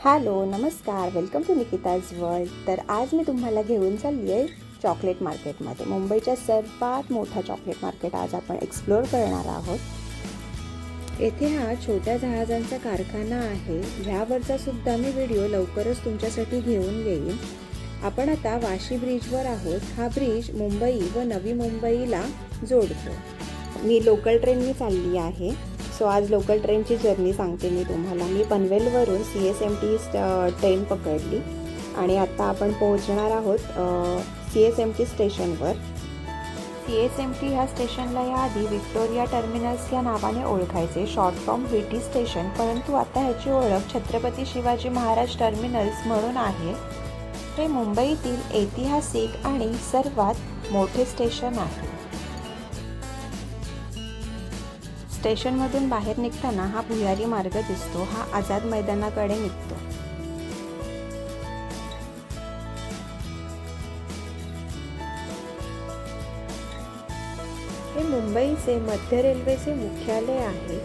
Hello नमस्कार, welcome to Nikita's world. तर आज मी तुम्हाला घेऊन चालली आहे चॉकलेट मार्केटमध्ये. मुंबईच्या सर्वात मोठा चॉकलेट मार्केट आज आपण एक्सप्लोअर करणार आहोत. येथे हा छोट्या जहाजांचा कारखाना आहे. ह्यावरचा सुद्धा मी व्हिडिओ लवकरच तुमच्यासाठी घेऊन येईन. आपण आता वाशी ब्रिजवर आहोत. हा ब्रिज मुंबई व नवी मुंबईला जोडतो. मी लोकल ट्रेननी चालली आहे. सो आज लोकल ट्रेनची जर्नी सांगते मी तुम्हाला. मी पनवेलवरून CSMT ट्रेन पकडली आणि आता आपण पोहोचणार आहोत CSMT स्टेशनवर. CSMT ह्या स्टेशनला याआधी व्हिक्टोरिया टर्मिनस या नावाने ओळखायचे, शॉर्ट फॉर्म VT स्टेशन, परंतु आता ह्याची ओळख छत्रपती शिवाजी महाराज टर्मिनल्स म्हणून आहे. हे मुंबईतील ऐतिहासिक आणि सर्वात मोठे स्टेशन आहे. स्टेशनमधून बाहेर निघताना हा भुयारी मार्ग दिसतो. हा आझाद मैदानाकडे निघतो. हे मुंबईचे मध्य रेल्वेचे मुख्यालय आहे.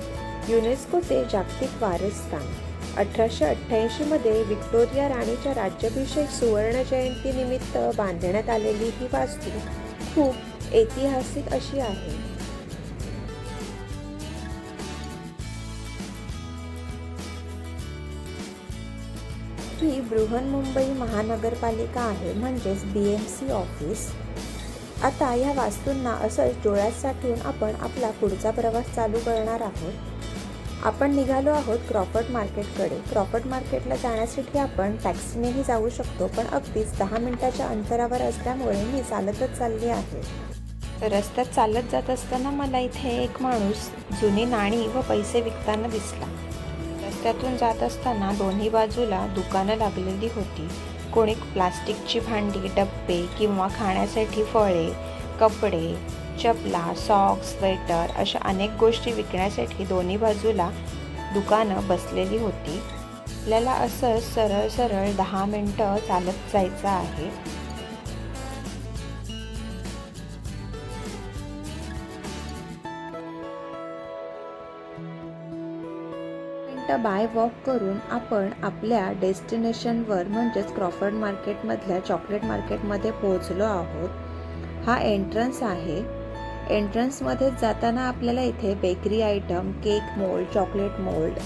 युनेस्कोचे जागतिक वारसस्थान. 1888 मध्ये व्हिक्टोरिया राणीच्या राज्याभिषेक सुवर्ण जयंती निमित्त बांधण्यात आलेली ही वास्तू खूप ऐतिहासिक अशी आहे. ही बृहन्मुंबई महानगरपालिका आहे, म्हणजेच BMC ऑफिस. आता या वास्तूंना असंच डोळ्यात साठवून आपण आपला पुढचा प्रवास चालू करणार आहोत. आपण निघालो आहोत क्रॉफर्ड मार्केटकडे. क्रॉफर्ड मार्केटला जाण्यासाठी आपण टॅक्सीनेही जाऊ शकतो, पण अगदीच 10 मिनिटाच्या अंतरावर असल्यामुळे मी चालतच चालली आहे. रस्त्यात चालत जात असताना मला इथे एक माणूस जुनी नाणी व पैसे विकताना दिसला. रस्त्यातून जात असताना दोन्ही बाजूला दुकानं लागलेली होती. कोणी प्लास्टिकची भांडी, डब्बे किंवा खाण्यासाठी फळे, कपडे, चपला, सॉक्स, स्वेटर अशा अनेक गोष्टी विकण्यासाठी दोन्ही बाजूला दुकानं बसलेली होती. आपल्याला असं सरळ सरळ 10 मिनटं चालत जायचं आहे. बाय वॉक करून आपण आपल्या डेस्टिनेशनवर म्हणजेच क्रॉफर्ड मार्केटमधल्या चॉकलेट मार्केटमध्ये पोहोचलो आहोत. हा एंट्रन्स आहे. एंट्रन्समध्ये जाताना आपल्याला इथे bakery item, cake mould, chocolate mould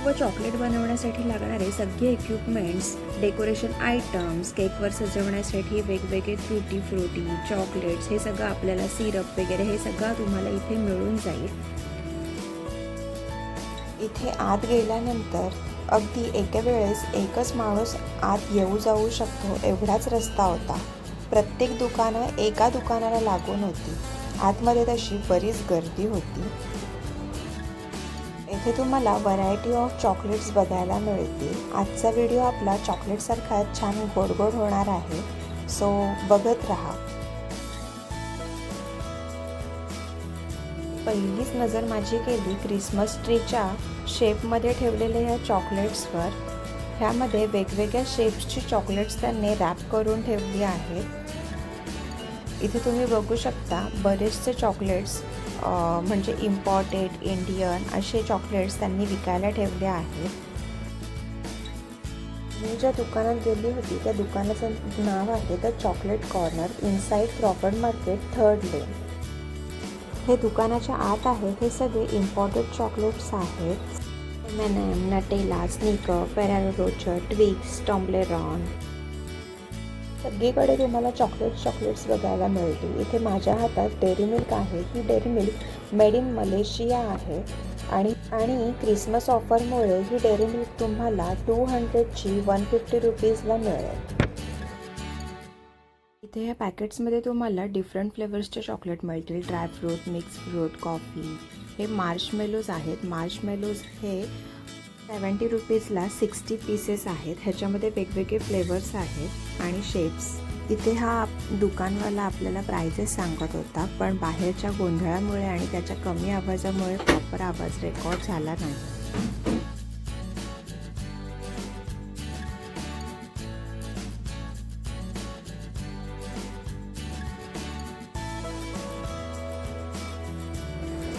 व चॉकलेट बनवण्यासाठी लागणारे सगळे इक्विपमेंट्स, डेकोरेशन आयटम्स, केकवर सजवण्यासाठी वेगवेगळे ट्रुटी फ्रुटी, चॉकलेट्स, हे सगळं आपल्याला सिरप वगैरे हे सगळं तुम्हाला इथे मिळून जाईल. इथे आत गेल्यानंतर अगदी एका वेळेस एकच माणूस आत येऊ जाऊ शकतो एवढाच रस्ता होता. प्रत्येक दुकानं एका दुकानाला लागून होती. आतमध्ये तशी बरीच गर्दी होती. येथे तुम्हाला व्हरायटी ऑफ चॉकलेट्स बघायला मिळतील. आजचा व्हिडिओ आपला चॉकलेटसारखा छान गोड गोड होणार आहे, सो बघत राहा. पहिलीच नजर माझी गेली क्रिसमस ट्रीच्या शेपमध्ये ठेवलेल्या ह्या चॉकलेट्सवर. ह्यामध्ये वेगवेगळ्या शेप्सची चॉकलेट्स त्यांनी रॅप करून ठेवली आहेत. इथे तुम्ही बघू शकता बरेचसे चॉकलेट्स म्हणजे इम्पॉर्टेड इंडियन असे चॉकलेट्स त्यांनी विकायला ठेवले आहेत. मी ज्या दुकानात गेली होती त्या दुकानाचं नाव आहे the chocolate corner, inside Crawford market, 3rd लेन. हे दुकानाच्या आत आहे. हे सगळे इम्पॉर्टेड चॉकलेट्स आहेत. M&M, Nutella, Snicker, Ferrero Rocher, Twix, Toblerone, सगळीकडे तुम्हाला चॉकलेट्स बघायला मिळतील. इथे माझ्या हातात डेअरी मिल्क आहे. ही Dairy Milk made in Malaysia आहे आणि क्रिसमस ऑफरमुळे ही डेअरी मिल्क तुम्हाला 200ची 150 रुपीजला मिळेल. इथे या पॅकेट्समध्ये तुम्हाला डिफरंट फ्लेवर्सचे चॉकलेट मिळतील. Dry fruit, mix fruit, coffee. हे मार्शमेलोज आहेत. मार्शमेलोज हे 70 रुपीजला 60 पीसेस आहेत. ह्याच्यामध्ये वेगवेगळे फ्लेवर्स आहेत आणि शेप्स. इथे हा दुकानवाला आपल्याला प्राइजेस सांगत होता, पण बाहेरच्या गोंधळामुळे आणि त्याच्या कमी आवाजामुळे प्रॉपर आवाज रेकॉर्ड झाला नाही.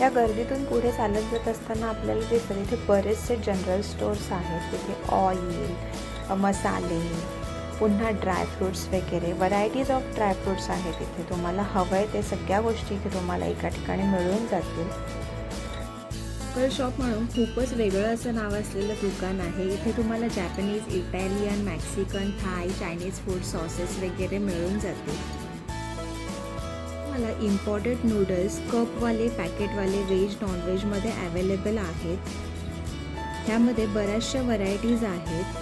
या गर्दीतून पुढे चालत जात असताना आपल्याला दिसतं इथे बरेचसे जनरल स्टोअर्स आहेत. तिथे ऑइल, मसाले, पुन्हा ड्रायफ्रूट्स वगैरे व्हरायटीज ऑफ ड्रायफ्रूट्स आहेत. इथे तुम्हाला हवं आहे ते सगळ्या गोष्टी इथे तुम्हाला एका ठिकाणी मिळून जातील. लोकल शॉप म्हणून खूपच वेगळं असं नाव असलेलं दुकान आहे. इथे तुम्हाला जॅपनीज, इटालियन, मॅक्सिकन, थाय, चायनीज फूड सॉसेस वगैरे मिळून जातील. मला इम्पॉर्टेड नूडल्स कपवाले, पॅकेटवाले, व्हेज नॉनव्हेजमध्ये अवेलेबल आहेत. ह्यामध्ये बऱ्याचशा व्हरायटीज आहेत.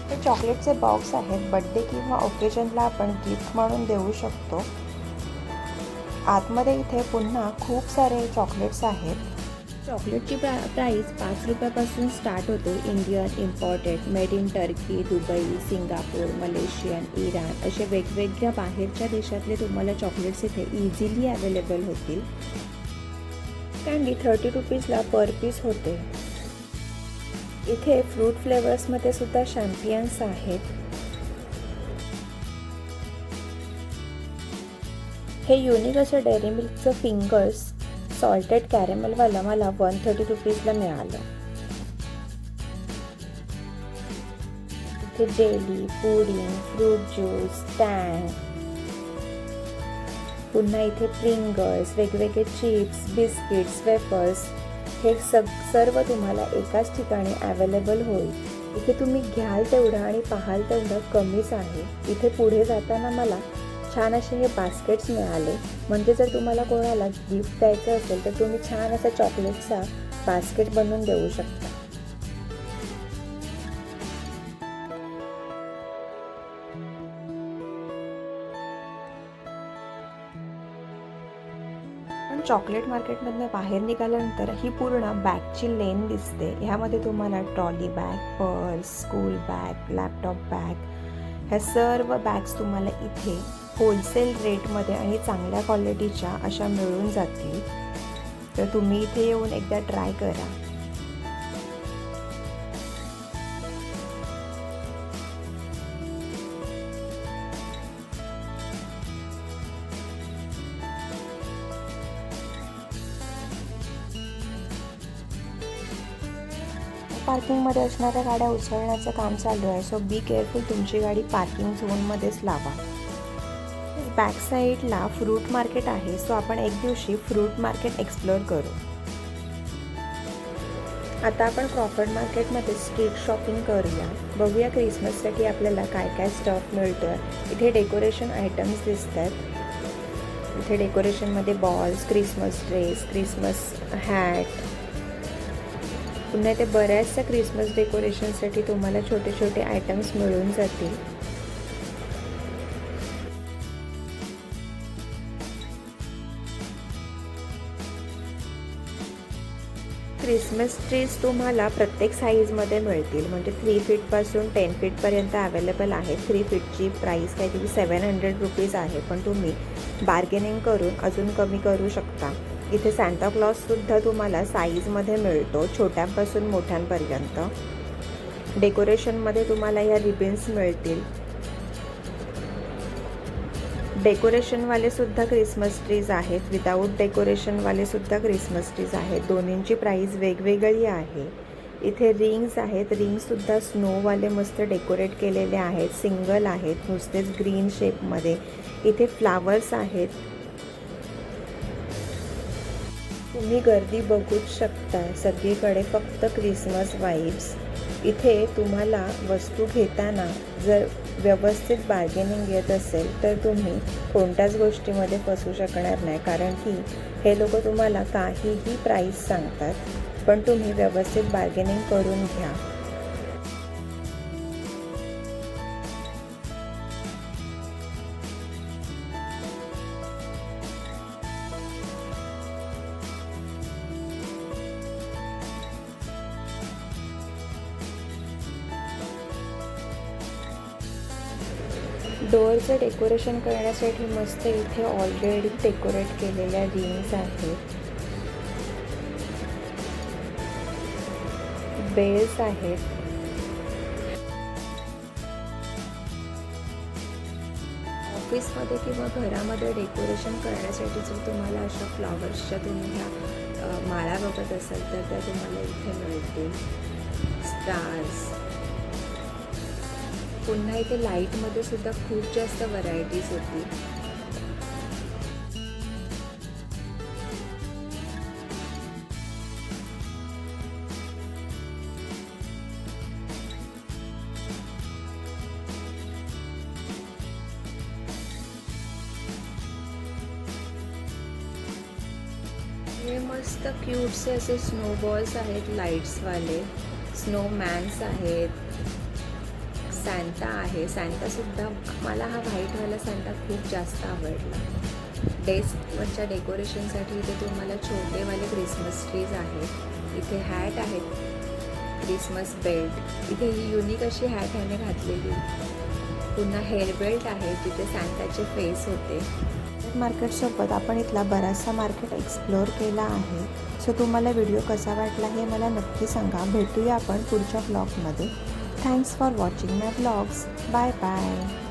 हे चॉकलेटचे बॉक्स आहेत. बड्डे किंवा ओकेजनला आपण गिफ्ट म्हणून देऊ शकतो. आतमध्ये इथे पुन्हा खूप सारे चॉकलेट्स आहेत. चॉकलेटची प्राईस 5 रुपयापासून स्टार्ट होते. Indian, imported, made in Turkey, Dubai, Singapore, Malaysian, Iran असे वेगवेगळ्या बाहेरच्या देशातले तुम्हाला चॉकलेट्स इथे इझिली अवेलेबल होतील. कँडी 30 रुपीजला पर पीस होते. इथे फ्रूट फ्लेवर्समध्ये सुद्धा शॅम्पियन्स आहेत. हे युनिक असं डेअरी मिल्कचं फिंगर्स सॉल्टेड कॅरेमलवाला मला 130 रुपीजला मिळालं. इथे जेली, पुडिंग, फ्रूट ज्यूस, टँग, पुन्हा इथे प्रिंगल्स, वेगवेगळे चिप्स, बिस्किट्स, वेफर्स हे सर्व तुम्हाला एकाच ठिकाणी अवेलेबल होईल. इथे तुम्ही घ्याल तेवढं आणि पाहाल तेवढं कमीच आहे. इथे पुढे जाताना मला छान असे हे बास्केट्स मिळाले. म्हणजे जर तुम्हाला कोणाला गिफ्ट द्यायचं असेल तर तुम्ही छान असा चॉकलेटचा बास्केट बनवून देऊ शकता. पण चॉकलेट मार्केटमधनं बाहेर निघाल्यानंतर ही पूर्ण बॅगची लेन दिसते. ह्यामध्ये तुम्हाला trolley bag, purse, school bag, laptop bag ह्या सर्व बॅग्स तुम्हाला इथे होलसेल रेटमध्ये आणि चांगल्या क्वालिटीच्या अशा मिळून जातील. तर तुम्ही इथे येऊन एकदा ट्राय करा. पार्किंगमध्ये असणाऱ्या गाड्या उचलण्याचं काम चालू आहे. सो बी केअरफुल, तुमची गाडी पार्किंग झोनमध्येच लावा. बॅक साईडला फ्रूट मार्केट आहे. सो आपण एक दिवशी फ्रूट मार्केट एक्सप्लोअर करू. आता आपण क्रॉफर्ड मार्केटमध्ये स्ट्रीट शॉपिंग करूया. बघूया क्रिसमससाठी आपल्याला काय काय स्टफ मिळतं. इथे डेकोरेशन आयटम्स दिसतात. इथे डेकोरेशनमध्ये balls, Christmas dress, Christmas hat, पुन्हा इथे बऱ्याचशा क्रिसमस डेकोरेशनसाठी तुम्हाला छोटे छोटे आयटम्स मिळून जातील. क्रिसमस ट्रीज तुम्हाला प्रत्येक साईजमध्ये मिळतील. म्हणजे 3 फीटपासून 10 फीटपर्यंत अवेलेबल आहे. 3 फीटची प्राईस काहीतरी 700 रुपीज आहे. पण तुम्ही बार्गेनिंग करून अजून कमी करू शकता. इथे सांता क्लॉजसुद्धा तुम्हाला साईजमध्ये मिळतो, छोट्यांपासून मोठ्यांपर्यंत. डेकोरेशनमध्ये तुम्हाला या रिबिन्स मिळतील. डेकोरेशनवालेसुद्धा क्रिसमस ट्रीज आहेत. विदाऊट डेकोरेशनवालेसुद्धा क्रिसमस ट्रीज आहेत. दोन्हींची प्राईस वेगवेगळी आहे. इथे रिंग्स आहेत. रिंग्ससुद्धा स्नोवाले मस्त डेकोरेट केलेले आहेत. सिंगल आहेत, नुसतेच ग्रीन शेपमध्ये. इथे फ्लावर्स आहेत. तुम्ही गर्दी बघूच शकता. सगळीकडे फक्त क्रिसमस वाईब्स. इथे तुम्हाला वस्तू घेताना जर व्यवस्थित बार्गेनिंग येत असेल तर तुम्ही कोणत्याच गोष्टीमध्ये फसू शकणार नाही. कारण की हे लोक तुम्हाला काहीही प्राईस सांगतात, पण तुम्ही व्यवस्थित बार्गेनिंग करून घ्या. डोअरचं डेकोरेशन करण्यासाठी मस्त इथे ऑलरेडी डेकोरेट केलेल्या रिंग्स आहेत. बेल्स आहेत. ऑफिसमध्ये किंवा घरामध्ये डेकोरेशन करण्यासाठी जर तुम्हाला अशा फ्लॉवर्सच्या तुम्ही ह्या माळा बघत असाल तर त्या तुम्हाला इथे मिळतील. स्टार्स, पुन्हा इथे लाईटमध्ये सुद्धा खूप जास्त व्हरायटीज होती. हे मस्त क्यूटसे असे स्नोबॉल्स आहेत, लाईट्सवाले स्नोमॅन्स आहेत. सॅन्टा आहे, सॅन्टासुद्धा मला हा व्हाईटवाला सॅन्टा खूप जास्त आवडला. डेस्कवरच्या डेकोरेशनसाठी इथे तुम्हाला छोटेवाले क्रिसमस ट्रीज आहेत. इथे हॅट आहेत, क्रिसमस बेल्ट. इथे ही युनिक अशी हॅट ह्याने घातलेली. पुन्हा हेअर बेल्ट आहे जिथे सॅन्टाचे फेस होते. मार्केटसोबत आपण इथला बराचसा मार्केट एक्सप्लोअर केला आहे. सो तुम्हाला व्हिडिओ कसा वाटला हे मला नक्की सांगा. भेटूया आपण पुढच्या ब्लॉगमध्ये. Thanks for watching my blogs. Bye bye.